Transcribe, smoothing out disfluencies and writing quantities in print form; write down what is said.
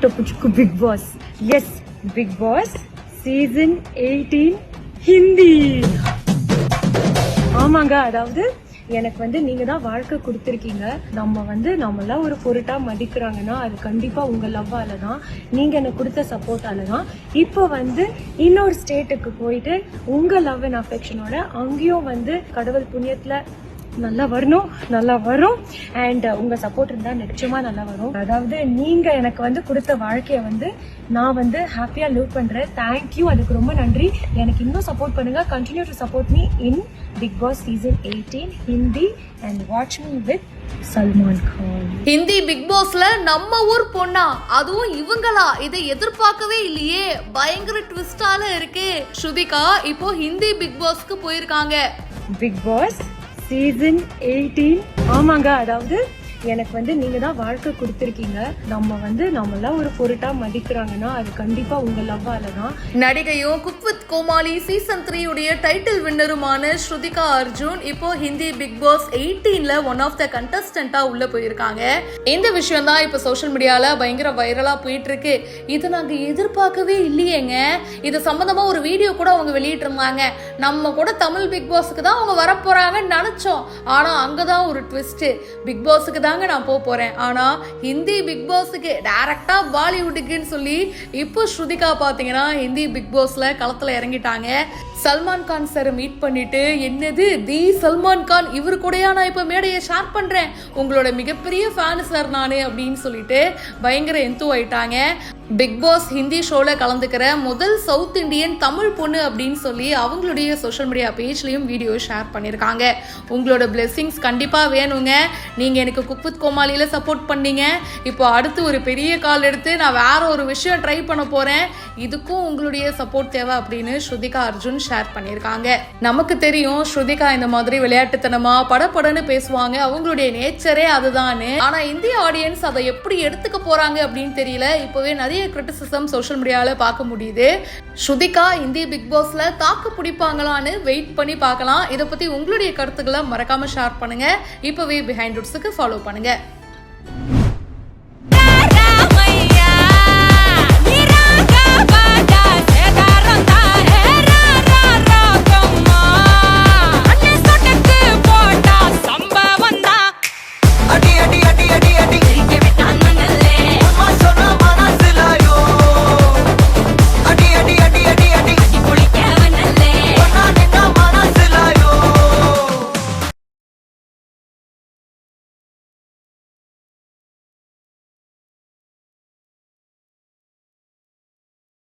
टपु चुक्कू Bigg Boss yes Bigg Boss season 18 Hindi ஆமாங்க அதாவது எனக்கு வந்து நீங்க தான் வாழ்க்கை கொடுத்துருக்கீங்க. நம்மள ஒரு பொருட்டா மதிக்கிறாங்கன்னா அது கண்டிப்பா உங்க லவ்வால தான், நீங்க எனக்கு கொடுத்த சப்போர்ட்டால தான். இப்போ வந்து இன்னொரு ஸ்டேட்டுக்கு போயிட்டு உங்க லவ் அண்ட் அஃபெக்ஷனோட அங்கேயும் வந்து கடவுள் புண்ணியத்துல நல்லா வரும் அண்ட் உங்க சப்போர்ட் இருந்தா நிச்சயமா நல்லா வரும். அதாவது நீங்க எனக்கு வந்து கொடுத்த வாழ்க்கைய வந்து நான் வந்து ஹாப்பியா லிவ் பண்றேன். தேங்க்யூ, அதுக்கு ரொம்ப நன்றி. எனக்கு இன்னும் சப்போர்ட் பண்ணுங்க. Continue to support me in Bigg Boss season 18 Hindi and watch me with Salman Khan. Hindi Bigg பாஸ்ல நம்ம ஊர் பொண்ணா, அதுவும் இவங்களா, இதை எதிர்பார்க்கவே இல்லையே. பயங்கர ட்விஸ்டால இருக்கு. ஸ்ருதிகா இப்போ ஹிந்தி பிக் பாஸ்க்கு போயிருக்காங்க. பிக் பாஸ் சீசன் 18 ஆமாங்க அதாவது எனக்கு வந்து நீங்க தான் வாழ்க்கை கொடுத்துருக்கீங்க. நம்மள ஒரு பொருட்டா மதிக்கிறாங்கன்னா அது கண்டிப்பா உங்க லவ்வால தான். நடிகையும் குக் வித் கோமாளி சீசன் 3 உடைய டைட்டில் வின்னருமான ஸ்ருதிகா அர்ஜுன் இப்போ ஹிந்தி பிக் பாஸ் 18ல ஒன் ஆஃப் த கண்டஸ்டன்டா உள்ள போயிருக்காங்க. இந்த விஷயம் தான் இப்போ சோஷியல் மீடியால பயங்கர வைரலா போயிட்டு இருக்கு. இது நாங்க எதிர்பார்க்கவே இல்லையேங்க. இது சம்பந்தமா ஒரு வீடியோ கூட அவங்க வெளியிட்டு இருந்தாங்க. நம்ம கூட தமிழ் பிக் பாஸ்க்கு தான் அவங்க வரப்போறாங்கன்னு நினைச்சோம். ஆனா அங்கதான் ஒரு ட்விஸ்ட். பிக் பாஸ்க்கு தாங்க நான் போறேன், ஆனா ஹிந்தி பிக் பாஸ்க்கு டைரக்டா பாலிவுட்டுக்குன்னு சொல்லி இப்போ ஸ்ருதிகா பாத்தீங்கன்னா ஹிந்தி பிக் பாஸ்ல களத்துல இறங்கிட்டாங்க. சல்மான் கான் சார் மீட் பண்ணிட்டு, என்னது தி சல்மான் கான், இவரு கூடயா நான் இப்ப மேடையை ஷேர் பண்றேன், உங்களோட மிகப்பெரிய ஃபேன் சார் நானு அப்படின்னு சொல்லிட்டு பயங்கர எந்தூ ஆயிட்டாங்க. பிக் பாஸ் ஹிந்தி ஷோல கலந்துக்கிற முதல் சவுத் இண்டியன் தமிழ் பொண்ணு அப்படின்னு சொல்லி அவங்களுடைய சோஷியல் மீடியா பேஜ்லயும் வீடியோ ஷேர் பண்ணியிருக்காங்க. உங்களோட பிளெஸிங்ஸ் கண்டிப்பா வேணுங்க. நீங்க எனக்கு குக் வித் கோமாளியில சப்போர்ட் பண்ணீங்க. இப்போ அடுத்து ஒரு பெரிய கால் எடுத்து நான் வேற ஒரு விஷயம் ட்ரை பண்ண போறேன். இதுக்கும் உங்களுடைய சப்போர்ட் தேவை அப்படின்னு ஸ்ருதிகா அர்ஜுன் ஷேர் பண்ணியிருக்காங்க. நமக்கு தெரியும் ஸ்ருதிகா இந்த மாதிரி விளையாட்டுத்தனமா படப்படன்னு பேசுவாங்க, அவங்களுடைய நேச்சரே அதுதான்னு. ஆனா இந்திய ஆடியன்ஸ் அதை எப்படி எடுத்துக்க போறாங்க அப்படின்னு தெரியல. இப்பவே நிறைய கிரிட்டிசிசம் சோஷியல் மீடியால பார்க்க முடியுது. ஸ்ருதிகா இந்திய பிக் பாஸ்ல தாக்கு பிடிப்பாங்களான்னு வெயிட் பண்ணி பார்க்கலாம். இதை பத்தி உங்களுடைய கருத்துக்களை மறக்காம ஷேர் பண்ணுங்க. இப்பவே பிஹைண்ட் ரூட்ஸ்க்கு ஃபாலோ பண்ணுங்க.